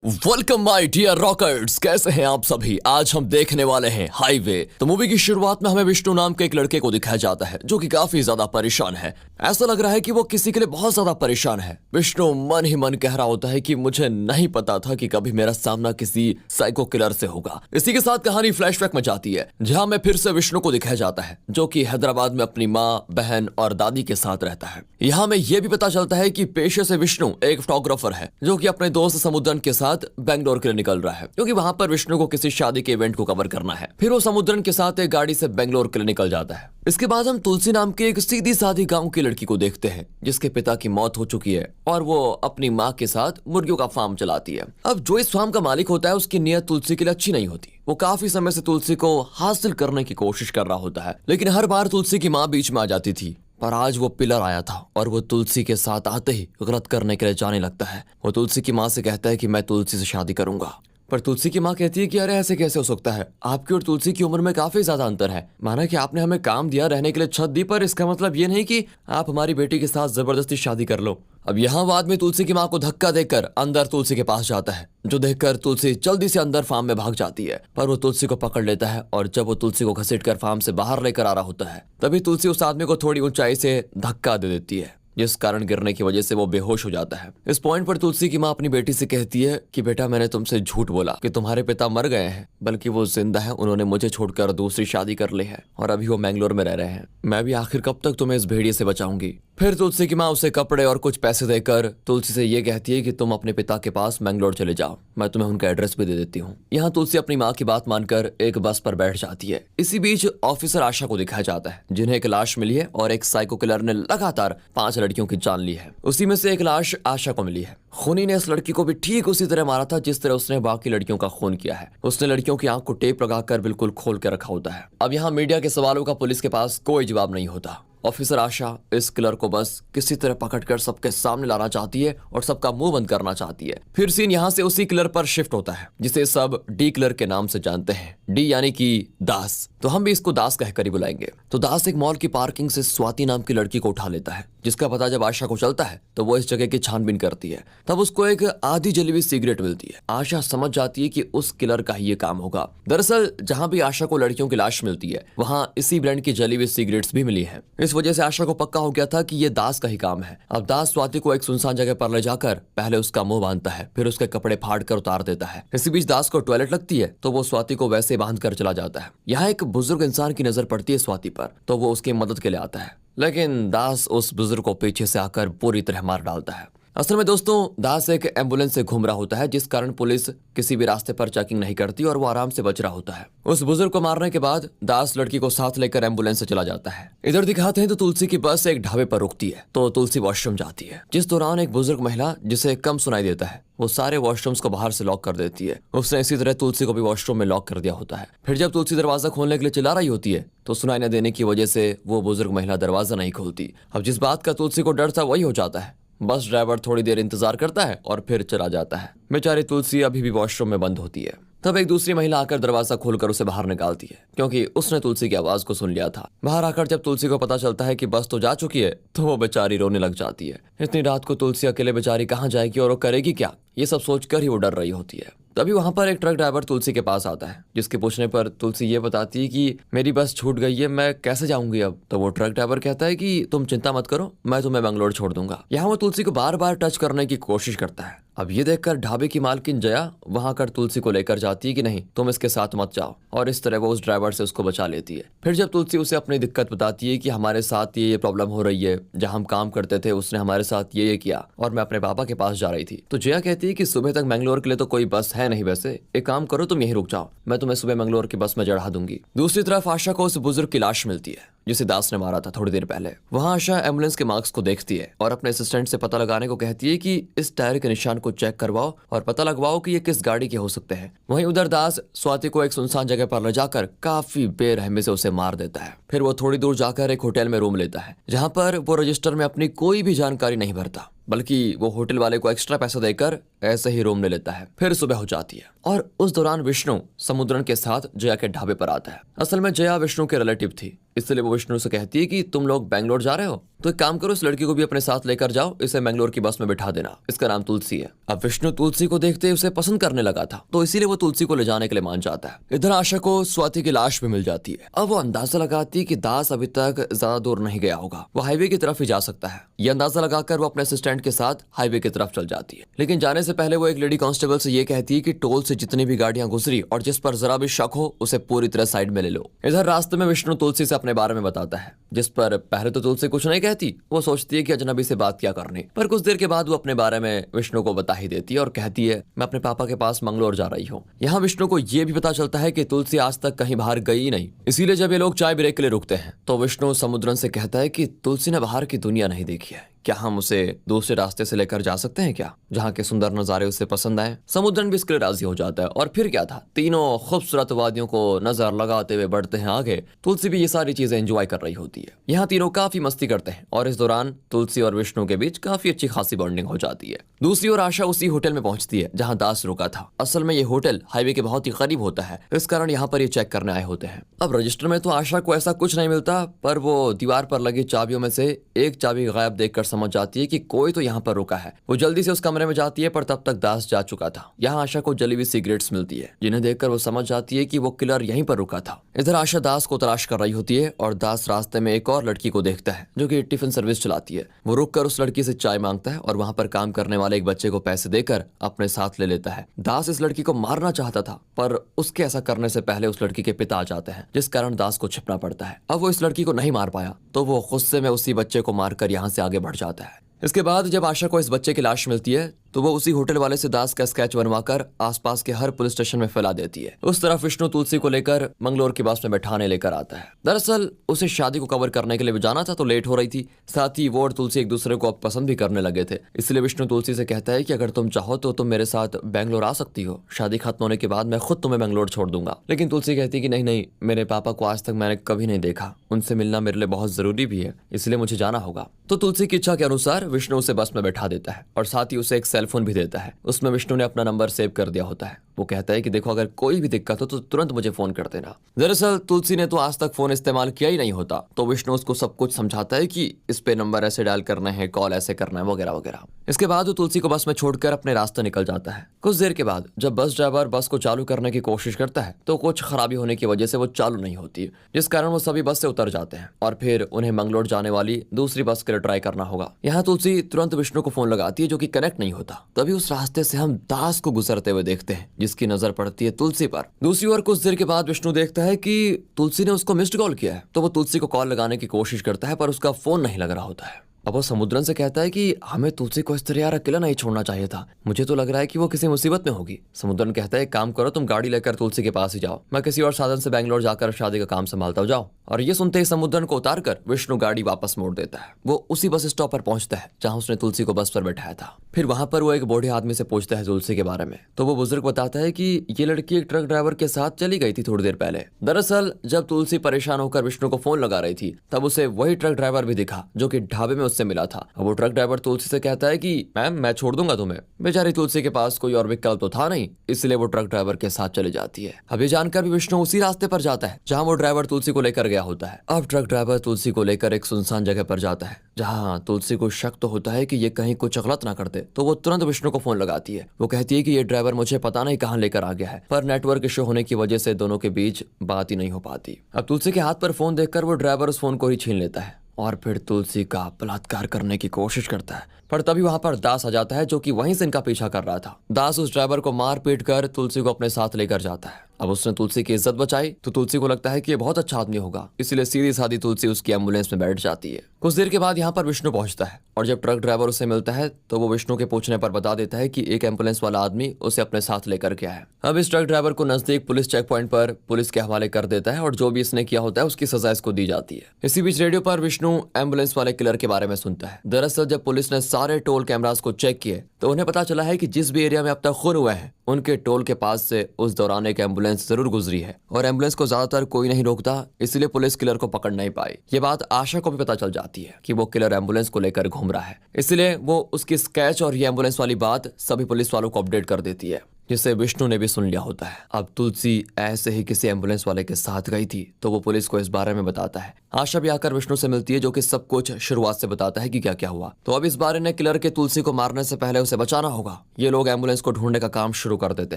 Welcome my dear rockers, कैसे हैं आप सभी। आज हम देखने वाले हैं हाईवे। तो मूवी की शुरुआत में हमें विष्णु नाम के एक लड़के को दिखाया जाता है जो कि काफी ज्यादा परेशान है। ऐसा लग रहा है कि वो किसी के लिए बहुत ज्यादा परेशान है। विष्णु मन ही मन कह रहा होता है कि मुझे नहीं पता था कि कभी मेरा सामना किसी साइको किलर से होगा। इसी के साथ कहानी फ्लैशबैक में जाती है जहाँ में फिर से विष्णु को दिखाया जाता है जो कि हैदराबाद में अपनी माँ, बहन और दादी के साथ रहता है। यहाँ में यह भी पता चलता है कि पेशे से विष्णु एक फोटोग्राफर है जो कि अपने दोस्त समुद्रन के साथ बेंगलोर के लिए निकल रहा है क्योंकि वहां पर विष्णु को किसी शादी के इवेंट को कवर करना है। फिर वो समुद्रन के साथ एक गाड़ी से बेंगलोर के लिए निकल जाता है। इसके बाद हम तुलसी नाम की एक सीधी सादी गांव की लड़की को देखते हैं जिसके पिता की मौत हो चुकी है और वो अपनी माँ के साथ मुर्गियों का फार्म चलाती है। अब जो इस फार्म का मालिक होता है उसकी नीयत तुलसी के लिए अच्छी नहीं होती। वो काफी समय से तुलसी को हासिल करने की कोशिश कर रहा होता है, लेकिन हर बार तुलसी की माँ बीच में आ जाती थी। पर आज वो पिलर आया था और वो तुलसी के साथ आते ही गलत करने के लिए जाने लगता है। वो तुलसी की माँ से कहता है कि मैं तुलसी से शादी करूंगा, पर तुलसी की माँ कहती है कि अरे ऐसे कैसे हो सकता है, आपकी और तुलसी की उम्र में काफी ज्यादा अंतर है। माना कि आपने हमें काम दिया, रहने के लिए छत दी, पर इसका मतलब ये नहीं कि आप हमारी बेटी के साथ जबरदस्ती शादी कर लो। अब यहाँ वो आदमी तुलसी की माँ को धक्का देकर अंदर तुलसी के पास जाता है, जो देखकर तुलसी जल्दी से अंदर फार्म में भाग जाती है। पर वो तुलसी को पकड़ लेता है और जब वो तुलसी को घसीटकर फार्म से बाहर लेकर आ रहा होता है तभी तुलसी उस आदमी को थोड़ी ऊंचाई से धक्का दे देती है, जिस कारण गिरने की वजह से वो बेहोश हो जाता है। इस पॉइंट पर तुलसी की माँ अपनी बेटी से कहती है कि बेटा, मैंने तुमसे झूठ बोला कि तुम्हारे पिता मर गए हैं, बल्कि वो जिंदा है। उन्होंने मुझे छोड़कर दूसरी शादी कर ली है और अभी वो मैंगलोर में रह रहे हैं। मैं भी आखिर कब तक तुम्हें इस भेड़िए से बचाऊंगी। फिर तुलसी की माँ उसे कपड़े और कुछ पैसे देकर तुलसी से ये कहती है कि तुम अपने पिता के पास मैंगलोर चले जाओ, मैं तुम्हें उनका एड्रेस भी दे देती हूँ। यहाँ तुलसी अपनी माँ की बात मानकर एक बस पर बैठ जाती है। इसी बीच ऑफिसर आशा को दिखाया जाता है जिन्हें एक लाश मिली है और एक साइको किलर ने लगातार 5 लड़कियों की जान ली है। उसी में से एक लाश आशा को मिली है। खूनी ने इस लड़की को भी ठीक उसी तरह मारा था जिस तरह उसने बाकी लड़कियों का खून किया है। उसने लड़कियों की आंख को टेप लगाकर बिल्कुल खोल के रखा होता है। अब यहाँ मीडिया के सवालों का पुलिस के पास कोई जवाब नहीं होता। ऑफिसर आशा इस किलर को बस किसी तरह पकड़कर सबके सामने लाना चाहती है और सबका मुंह बंद करना चाहती है। फिर सीन यहाँ से उसी किलर पर शिफ्ट होता है जिसे सब डी किलर के नाम से जानते हैं। डी यानी कि दास, तो हम भी इसको दास कहकर ही बुलाएंगे। तो दास एक मॉल की पार्किंग से स्वाति नाम की लड़की को उठा लेता है, जिसका पता जब आशा को चलता है तो वो इस जगह की छानबीन करती है। तब उसको एक आधी जली हुई सिगरेट मिलती है। आशा समझ जाती है कि उस किलर का ही ये काम होगा। दरअसल जहाँ भी आशा को लड़कियों की लाश मिलती है वहाँ इसी ब्रांड की जली हुई सिगरेट्स भी मिली है। इस वजह से आशा को पक्का हो गया था कि ये दास का ही काम है। अब दास स्वाति को एक सुनसान जगह पर ले जाकर पहले उसका मुंह बांधता है, फिर उसके कपड़े फाड़ कर उतार देता है। इसी बीच दास को टॉयलेट लगती है तो वो स्वाति को वैसे बांध कर चला जाता है। यहाँ एक बुजुर्ग इंसान की नजर पड़ती है स्वाति पर, तो वो उसकी मदद के लिए आता है, लेकिन दास उस बुजुर्ग को पीछे से आकर पूरी तरह मार डालता है। असल में दोस्तों, दास एक एम्बुलेंस से घूम रहा होता है, जिस कारण पुलिस किसी भी रास्ते पर चेकिंग नहीं करती और वो आराम से बच रहा होता है। उस बुजुर्ग को मारने के बाद दास लड़की को साथ लेकर एम्बुलेंस से चला जाता है। इधर दिखाते हैं तो तुलसी की बस एक ढाबे पर रुकती है तो तुलसी वॉशरूम जाती है, जिस दौरान एक बुजुर्ग महिला जिसे कम सुनाई देता है वो सारे वॉशरूम्स को बाहर से लॉक कर देती है। उसने इसी तरह तुलसी को भी वॉशरूम में लॉक कर दिया होता है। फिर जब तुलसी दरवाजा खोलने के लिए चिल्ला रही होती है तो सुनाई न देने की वजह से वो बुजुर्ग महिला दरवाजा नहीं खोलती। अब जिस बात का तुलसी को डर था वही हो जाता है। बस ड्राइवर थोड़ी देर इंतजार करता है और फिर चला जाता है। बेचारी तुलसी अभी भी वॉशरूम में बंद होती है। तब एक दूसरी महिला आकर दरवाजा खोलकर उसे बाहर निकालती है क्योंकि उसने तुलसी की आवाज को सुन लिया था। बाहर आकर जब तुलसी को पता चलता है कि बस तो जा चुकी है तो वो बेचारी रोने लग जाती है। इतनी रात को तुलसी अकेले बेचारी कहाँ जाएगी और वो करेगी क्या, ये सब सोचकर ही वो डर रही होती है। तभी वहां पर एक ट्रक ड्राइवर तुलसी के पास आता है, जिसके पूछने पर तुलसी ये बताती है कि मेरी बस छूट गई है, मैं कैसे जाऊंगी अब। तो वो ट्रक ड्राइवर कहता है कि तुम चिंता मत करो, मैं तुम्हें बेंगलोर छोड़ दूंगा। यहाँ वो तुलसी को बार बार टच करने की कोशिश करता है। अब ये देखकर ढाबे की मालकिन जया वहां कर तुलसी को लेकर जाती है कि नहीं, तुम इसके साथ मत जाओ, और इस तरह वो उस ड्राइवर से उसको बचा लेती है। फिर जब तुलसी उसे अपनी दिक्कत बताती है कि हमारे साथ ये प्रॉब्लम हो रही है, जहाँ हम काम करते थे उसने हमारे साथ ये किया और मैं अपने पापा के पास जा रही थी, तो जया कहती है कि सुबह तक मैंगलोर के लिए तो कोई बस है नहीं, वैसे एक काम करो तुम यहीं रुक जाओ, मैं तुम्हें सुबह मैंगलोर की बस में चढ़ा दूंगी। दूसरी तरफ आशा को उस बुजुर्ग की लाश मिलती है जिसे दास ने मारा था थोड़ी देर पहले। वहां आशा एम्बुलेंस के मार्क्स को देखती है और अपने असिस्टेंट से पता लगाने को कहती है कि इस टायर के निशान को चेक करवाओ और पता लगवाओ कि ये किस गाड़ी के हो सकते हैं। वहीं उधर दास स्वाति को एक सुनसान जगह पर ले जाकर काफी बेरहमी से उसे मार देता है। फिर वो थोड़ी दूर जाकर एक होटल में रूम लेता है, जहाँ पर वो रजिस्टर में अपनी कोई भी जानकारी नहीं भरता, बल्कि वो होटल वाले को एक्स्ट्रा पैसा देकर ऐसे ही रूम ले लेता है। फिर सुबह हो जाती है और उस दौरान विष्णु समुद्रन के साथ जया के ढाबे पर आता है। असल में जया विष्णु के रिलेटिव थी, इसलिए वो विष्णु से कहती है कि तुम लोग बैंगलोर जा रहे हो तो एक काम करो, इस लड़की को भी अपने साथ लेकर जाओ, इसे बैंगलोर की बस में बिठा देना, इसका नाम तुलसी है। अब विष्णु तुलसी को देखते ही उसे पसंद करने लगा था, तो इसीलिए वो तुलसी को ले जाने के लिए मान जाता है। इधर आशा को स्वाति की लाश भी मिल जाती है। अब वो अंदाजा लगाती है कि दास अभी तक ज्यादा दूर नहीं गया होगा, वो हाईवे की तरफ ही जा सकता है। ये अंदाजा लगाकर वो अपने असिस्टेंट के साथ हाईवे की तरफ चल जाती है, लेकिन जाने से पहले वो एक लेडी कांस्टेबल से ये कहती है कि टोल से जितनी भी गाड़ियां गुजरी और जिस पर जरा भी शक हो उसे पूरी तरह साइड में ले लो। इधर रास्ते में विष्णु तुलसी से अपने बारे में बताता है, जिस पर पहले तो तुलसी कुछ नहीं कहती, वो सोचती है कि अजनबी से बात क्या करनी, पर कुछ देर के बाद वो अपने बारे में विष्णु को बता ही देती है और कहती है मैं अपने पापा के पास मंगलोर जा रही हूँ। यहाँ विष्णु को ये भी पता चलता है कि तुलसी आज तक कहीं बाहर गई ही नहीं, इसीलिए जब ये लोग चाय ब्रेक के लिए रुकते हैं तो विष्णु समुद्रन से कहता है कि तुलसी ने बाहर की दुनिया नहीं देखी है, क्या हम उसे दूसरे रास्ते से लेकर जा सकते हैं क्या, जहाँ के सुंदर नजारे उसे पसंद आए। समुद्रन भी इसके लिए राजी हो जाता है और फिर क्या था, तीनों खूबसूरत वादियों को नजर लगाते हुए बढ़ते हैं आगे। तुलसी भी ये सारी चीजें एंजॉय कर रही होती है। यहाँ तीनों काफी मस्ती करते हैं और इस दौरान तुलसी और विष्णु के बीच काफी अच्छी खासी बॉन्डिंग हो जाती है। दूसरी ओर आशा उसी होटल में पहुंचती है जहाँ दास रुका था। असल में ये होटल हाईवे के बहुत ही करीब होता है, इस कारण यहाँ पर ये चेक करने आए होते हैं। अब रजिस्टर में तो आशा को ऐसा कुछ नहीं मिलता, पर वो दीवार पर लगी चाबियों में से एक चाबी गायब देखकर समझ जाती है कि कोई तो यहाँ पर रुका है। वो जल्दी से उस कमरे में जाती है, पर तब तक दास जा चुका था। यहाँ आशा को जली हुई सिगरेट्स मिलती है, जिन्हें देखकर वो समझ जाती है कि वो किलर यहीं पर रुका था। इधर आशा दास को तलाश कर रही होती है और दास रास्ते में एक और लड़की को देखता है जो कि टिफिन सर्विस चलाती है। वो रुककर उस लड़की से चाय मांगता है और वहाँ पर काम करने वाले एक बच्चे को पैसे देकर अपने साथ ले लेता है। दास इस लड़की को मारना चाहता था, पर उसके ऐसा करने से पहले उस लड़की के पिता आ जाते हैं, जिस कारण दास को छिपना पड़ता है। अब वो इस लड़की को नहीं मार पाया तो वो गुस्से में उसी बच्चे को मारकर यहाँ से आगे बढ़ जाता है। इसके बाद जब आशा को इस बच्चे की लाश मिलती है तो वो उसी होटल वाले से दास का स्केच बनवाकर आसपास के हर पुलिस स्टेशन में फैला देती है। उस तरफ विष्णु तुलसी को लेकर मंगलोर की बस में बैठाने लेकर आता है। दरअसल उसे शादी को कवर करने के लिए भी जाना था तो लेट हो रही थी, साथ ही वो और तुलसी एक दूसरे को अब पसंद भी करने लगे थे। इसलिए विष्णु तुलसी से कहता है कि अगर तुम चाहो तो तुम मेरे साथ बैंगलोर आ सकती हो, शादी खत्म होने के बाद मैं खुद तुम्हें बैंगलोर छोड़ दूंगा। लेकिन तुलसी कहती है कि नहीं नहीं, मेरे पापा को आज तक मैंने कभी नहीं देखा, उनसे मिलना मेरे लिए बहुत जरूरी भी है, इसलिए मुझे जाना होगा। तो तुलसी की इच्छा के अनुसार विष्णु उसे बस में बैठा देता है और साथ ही उसे एक सेलफोन भी देता है। उसमें विष्णु ने अपना नंबर सेव कर दिया होता है। वो कहता है कि देखो अगर कोई भी दिक्कत हो तो तुरंत मुझे फोन कर देना। दरअसल तुलसी ने तो आज तक फोन इस्तेमाल किया ही नहीं होता, तो विष्णु उसको सब कुछ समझाता है कि इस पे नंबर ऐसे डायल करना है, कॉल ऐसे करना है, वगैरह वगैरह। इसके बाद वो तुलसी को बस में छोड़कर अपने रास्ते निकल जाता है। कुछ देर के बाद जब बस ड्राइवर बस को चालू करने की कोशिश करता है तो कुछ खराबी होने की वजह से वो चालू नहीं होती, जिस कारण वो सभी बस से उतर जाते हैं और फिर उन्हें मंगलोर जाने वाली दूसरी बस के लिए ट्राई करना होगा। यहाँ तुलसी तुरंत विष्णु को फोन लगाती है जो कि कनेक्ट नहीं होता। तभी उस रास्ते से हम दास को गुजरते हुए देखते हैं, जिसकी नजर पड़ती है तुलसी पर। दूसरी ओर कुछ देर के बाद विष्णु देखता है कि तुलसी ने उसको मिस्ड कॉल किया है, तो वो तुलसी को कॉल लगाने की कोशिश करता है पर उसका फोन नहीं लग रहा होता है। अब वो समुद्रन से कहता है कि हमें तुलसी को इस तरह यार अकेला नहीं छोड़ना चाहिए था, मुझे तो लग रहा है कि वो किसी मुसीबत में होगी। समुद्रन कहता है एक काम करो, तुम गाड़ी लेकर तुलसी के पास ही जाओ, मैं किसी और साधन से बैंगलोर जाकर शादी का काम संभालता जाओ। और ये सुनते ही समुद्रन को उतारकर विष्णु गाड़ी वापस मोड़ देता है। वो उसी बस स्टॉप पर पहुंचता है जहां उसने तुलसी को बस पर बैठाया था। फिर वहां पर वो एक बूढ़े आदमी से पूछता है तुलसी के बारे में, तो वो बुजुर्ग बताता है कि ये लड़की एक ट्रक ड्राइवर के साथ चली गई थी थोड़ी देर पहले। दरअसल जब तुलसी परेशान होकर विष्णु को फोन लगा रही थी तब उसे वही ट्रक ड्राइवर भी दिखा जो कि ढाबे में उससे मिला था। अब वो ट्रक ड्राइवर तुलसी से कहता है कि मैम मैं छोड़ दूंगा तुम्हें। बेचारी तुलसी के पास कोई और विकल्प तो था नहीं, इसलिए वो ट्रक ड्राइवर के साथ चली जाती है। अब ये जानकर भी विष्णु उसी रास्ते पर जाता है जहां वो ड्राइवर तुलसी को लेकर गया होता है। अब ट्रक ड्राइवर तुलसी को लेकर एक सुनसान जगह पर जाता है जहां तुलसी को शक तो होता है कि ये कहीं कुछ गलत ना करते, तो वो तुरंत विष्णु को फोन लगाती है। वो कहती है कि ये ड्राइवर मुझे पता नहीं कहां लेकर आ गया है, पर नेटवर्क इशू होने की वजह से दोनों के बीच बात ही नहीं हो पाती। अब तुलसी के हाथ पर फोन देखकर वो ड्राइवर उस फोन को ही छीन लेता है और फिर तुलसी का बलात्कार करने की कोशिश करता है। पर तभी वहां पर दास आ जाता है जो कि वहीं से इनका पीछा कर रहा था। दास उस ड्राइवर को मार पीट कर तुलसी को अपने साथ लेकर जाता है। अब उसने तुलसी की इज्जत बचाई तो तुलसी को लगता है कि ये बहुत अच्छा आदमी होगा, इसलिए सीधी सादी तुलसी उसकी एम्बुलेंस में बैठ जाती है। कुछ देर के बाद यहाँ पर विष्णु पहुंचता है और जब ट्रक ड्राइवर उसे मिलता है तो वो विष्णु के पूछने पर बता देता है कि एक एम्बुलेंस वाला आदमी उसे अपने साथ लेकर गया है। अब इस ट्रक ड्राइवर को नजदीक पुलिस चेक पॉइंट पर पुलिस के हवाले कर देता है और जो भी इसने किया होता है उसकी सजा इसको दी जाती है। इसी बीच रेडियो पर विष्णु एम्बुलेंस वाले किलर के बारे में सुनता है। दरअसल जब पुलिस ने सारे टोल कैमरास को चेक किए तो उन्हें पता चला है कि जिस भी एरिया में अब तक खून हुआ है उनके टोल के पास से उस दौरान एक एम्बुलेंस जरूर गुजरी है और एम्बुलेंस को ज्यादातर कोई नहीं रोकता, इसलिए पुलिस किलर को पकड़ नहीं पाई। ये बात आशा को भी पता चल जाती है कि वो किलर एम्बुलेंस को लेकर घूम रहा है, इसलिए वो उसकी स्केच और ये एम्बुलेंस वाली बात सभी पुलिस वालों को अपडेट कर देती है, जिसे विष्णु ने भी सुन लिया होता है। अब तुलसी ऐसे ही किसी एम्बुलेंस वाले के साथ गई थी तो वो पुलिस को इस बारे में बताता है। आशा भी आकर विष्णु से मिलती है जो कि सब कुछ शुरुआत से बताता है कि क्या क्या हुआ। तो अब इस बारे में किलर के तुलसी को मारने से पहले उसे बचाना होगा। ये लोग एम्बुलेंस को ढूंढने का काम शुरू कर देते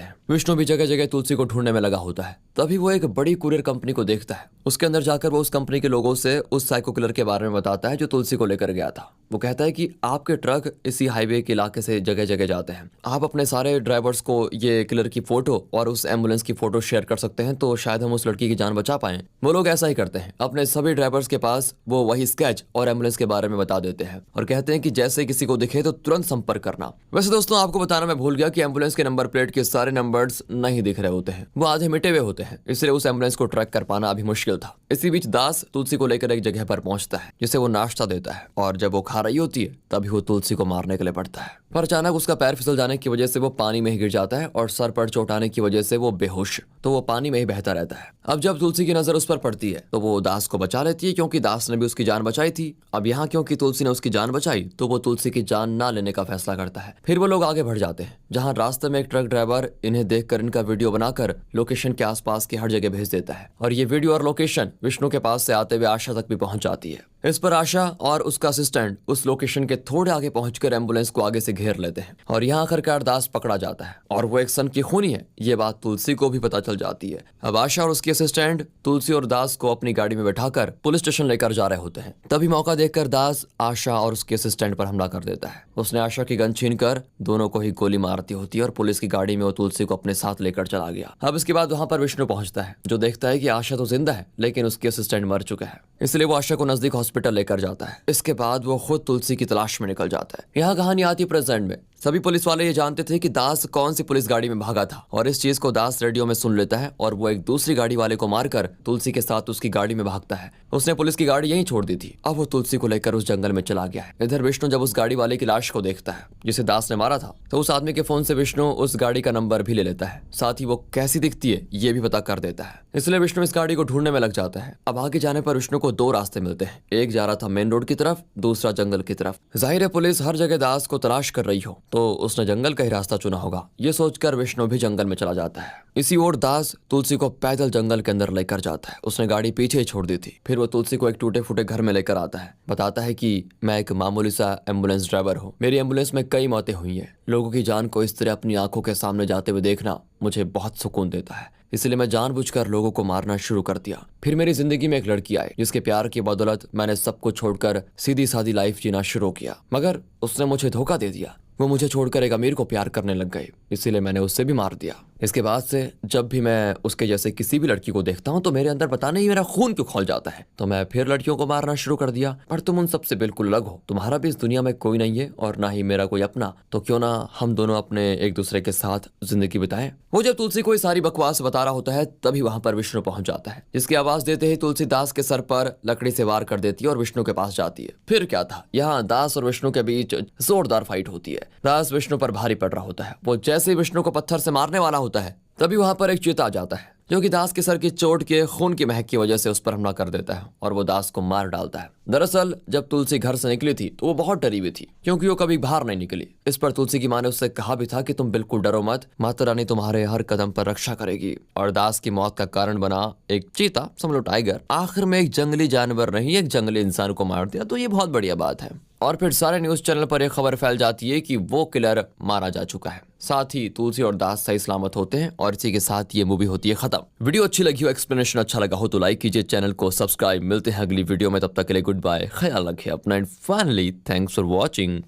हैं। विष्णु भी जगह जगह तुलसी को ढूंढने में लगा होता है। तभी वो एक बड़ी कुरियर कंपनी को देखता है। उसके अंदर जाकर वो उस कंपनी के लोगों से उस साइको किलर के बारे में बताता है जो तुलसी को लेकर गया था। वो कहता है कि आपके ट्रक इसी हाईवे के इलाके से जगह जगह जाते हैं, आप अपने सारे ड्राइवर्स को ये किलर की फोटो और उस एम्बुलेंस की फोटो शेयर कर सकते हैं तो शायद हम उस लड़की की जान बचा पाएं। वो लोग ऐसा ही करते हैं, अपने सभी ड्राइवर्स के पास वो वही स्केच और एम्बुलेंस के बारे में बता देते हैं और कहते हैं कि जैसे किसी को दिखे तो तुरंत संपर्क करना। वैसे दोस्तों आपको बताना मैं भूल गया कि एम्बुलेंस के नंबर प्लेट के सारे नंबर्स नहीं दिख रहे होते हैं, वो आधे मिटे हुए होते हैं, इसलिए उस एम्बुलेंस को ट्रैक कर पाना अभी मुश्किल था। इसी बीच दास तुलसी को लेकर एक जगह पर पहुंचता है जिसे वो नाश्ता देता है और जब वो खा रही होती है तभी वो तुलसी को मारने के लिए पड़ता है, पर अचानक उसका पैर फिसल जाने की वजह से वो पानी में ही गिर जाता है और सर पर चोट आने की वजह से वो बेहोश, तो वो पानी में ही बहता रहता है। अब जब तुलसी की नजर उस पर पड़ती है तो वो दास को बचा लेती है क्योंकि दास ने भी उसकी जान बचाई थी। अब यहाँ क्योंकि तुलसी ने उसकी जान बचाई तो वो तुलसी की जान ना लेने का फैसला करता है। फिर वो लोग आगे बढ़ जाते हैं जहाँ रास्ते में एक ट्रक ड्राइवर इन्हें देखकर इनका वीडियो बनाकर लोकेशन के आसपास की हर जगह भेज देता है और ये वीडियो और लोकेशन विष्णु के पास से आते हुए आशा तक भी पहुंच जाती है। इस पर आशा और उसका असिस्टेंट उस लोकेशन के थोड़े आगे पहुंचकर एम्बुलेंस को आगे से घेर लेते हैं और यहाँ आखिरकार दास पकड़ा जाता है और वो एक सन की खूनी है, ये बात तुलसी को भी पता चल जाती है। अब आशा और उसकी असिस्टेंट तुलसी और दास को अपनी गाड़ी में बैठाकर पुलिस स्टेशन लेकर जा रहे होते हैं। तभी मौका देखकर दास आशा और उसके असिस्टेंट पर हमला कर देता है। उसने आशा की गन छीनकर दोनों को ही गोली मारती होती है और पुलिस की गाड़ी में वो तुलसी को अपने साथ लेकर चला गया। अब इसके बाद वहां पर विष्णु पहुंचता है जो देखता है कि आशा तो जिंदा है लेकिन उसके असिस्टेंट मर चुका है, इसलिए वो आशा को नजदीक हॉस्पिटल लेकर जाता है। इसके बाद वो खुद तुलसी की तलाश में निकल जाता है। यहाँ कहानी आती प्रेजेंट में। सभी पुलिस वाले ये जानते थे कि दास कौन सी पुलिस गाड़ी में भागा था और इस चीज को दास रेडियो में सुन लेता है और वो एक दूसरी गाड़ी वाले को मारकर तुलसी के साथ उसकी गाड़ी में भागता है। उसने पुलिस की गाड़ी यहीं छोड़ दी थी, अब वो तुलसी को लेकर उस जंगल में चला गया है। इधर विष्णु जब उस गाड़ी वाले की लाश को देखता है जिसे दास ने मारा था तो उस आदमी के फोन से विष्णु उस गाड़ी का नंबर भी ले लेता है, साथ ही वो कैसी दिखती है ये भी पता कर देता है। इसलिए विष्णु इस गाड़ी को ढूंढने में लग जाता है। अब आगे जाने पर विष्णु को दो रास्ते मिलते हैं, एक जा रहा था मेन रोड की तरफ, दूसरा जंगल की तरफ। जाहिर है पुलिस हर जगह दास को तलाश कर रही हो तो उसने जंगल का ही रास्ता चुना होगा, ये सोचकर विष्णु भी जंगल में चला जाता है। इसी ओर दास तुलसी को पैदल जंगल के अंदर लेकर जाता है। उसने गाड़ी पीछे ही छोड़ दी थी। फिर वो तुलसी को एक टूटे फूटे घर में लेकर आता है, बताता है कि मैं एक मामूली सा एम्बुलेंस ड्राइवर हूँ, मेरी एम्बुलेंस में कई मौतें हुई हैं, लोगों की जान को इस तरह अपनी आंखों के सामने जाते हुए देखना मुझे बहुत सुकून देता है, इसलिए मैं जानबूझकर लोगों को मारना शुरू कर दिया। फिर मेरी जिंदगी में एक लड़की आई जिसके प्यार की बदौलत मैंने सब कुछ छोड़कर सीधी सादी लाइफ जीना शुरू किया, मगर उसने मुझे धोखा दे दिया। वो मुझे छोड़कर एक अमीर को प्यार करने लग गई, इसीलिए मैंने उससे भी मार दिया। इसके बाद से जब भी मैं उसके जैसे किसी भी लड़की को देखता हूँ तो मेरे अंदर पता नहीं मेरा खून क्यों खौल जाता है, तो मैं फिर लड़कियों को मारना शुरू कर दिया। पर तुम उन सबसे बिल्कुल अलग हो, तुम्हारा भी इस दुनिया में कोई नहीं है और ना ही मेरा कोई अपना, तो क्यों ना हम दोनों अपने एक दूसरे के साथ जिंदगी बिताएं। वो जब तुलसी को सारी बकवास बता रहा होता है तभी वहां पर विष्णु पहुंच जाता है, जिसकी आवाज देते ही तुलसी दास के सर पर लकड़ी से वार कर देती है और विष्णु के पास जाती है। फिर क्या था, यहाँ दास और विष्णु के बीच जोरदार फाइट होती है। दास विष्णु पर भारी पड़ रहा होता है। वो जैसे ही विष्णु को पत्थर से मारने वाला होता है तभी वहां पर एक चीता आ जाता है जो कि दास के सर की चोट के खून की महक की वजह से उस पर हमला कर देता है और वो दास को मार डालता है। दरअसल जब तुलसी घर से निकली थी तो वो बहुत डरी हुई थी क्योंकि वो कभी बाहर नहीं निकली। इस पर तुलसी की माँ ने उससे कहा भी था कि तुम बिल्कुल डरो मत, माता रानी तुम्हारे हर कदम पर रक्षा करेगी। और दास की मौत का कारण बना एक चीता, समझ लो टाइगर, आखिर में एक जंगली जानवर नहीं एक जंगली इंसान को मार दिया, तो ये बहुत बढ़िया बात है। और फिर सारे न्यूज चैनल पर यह खबर फैल जाती है कि वो किलर मारा जा चुका है। साथ ही तुलसी और दास सही सलामत होते हैं और इसी के साथ ये मूवी होती है खत्म। वीडियो अच्छी लगी हो, एक्सप्लेनेशन अच्छा लगा हो तो लाइक कीजिए, चैनल को सब्सक्राइब। मिलते हैं अगली वीडियो में, तब तक के लिए गुड बाय, ख्याल रखिए अपना and finally thanks for watching.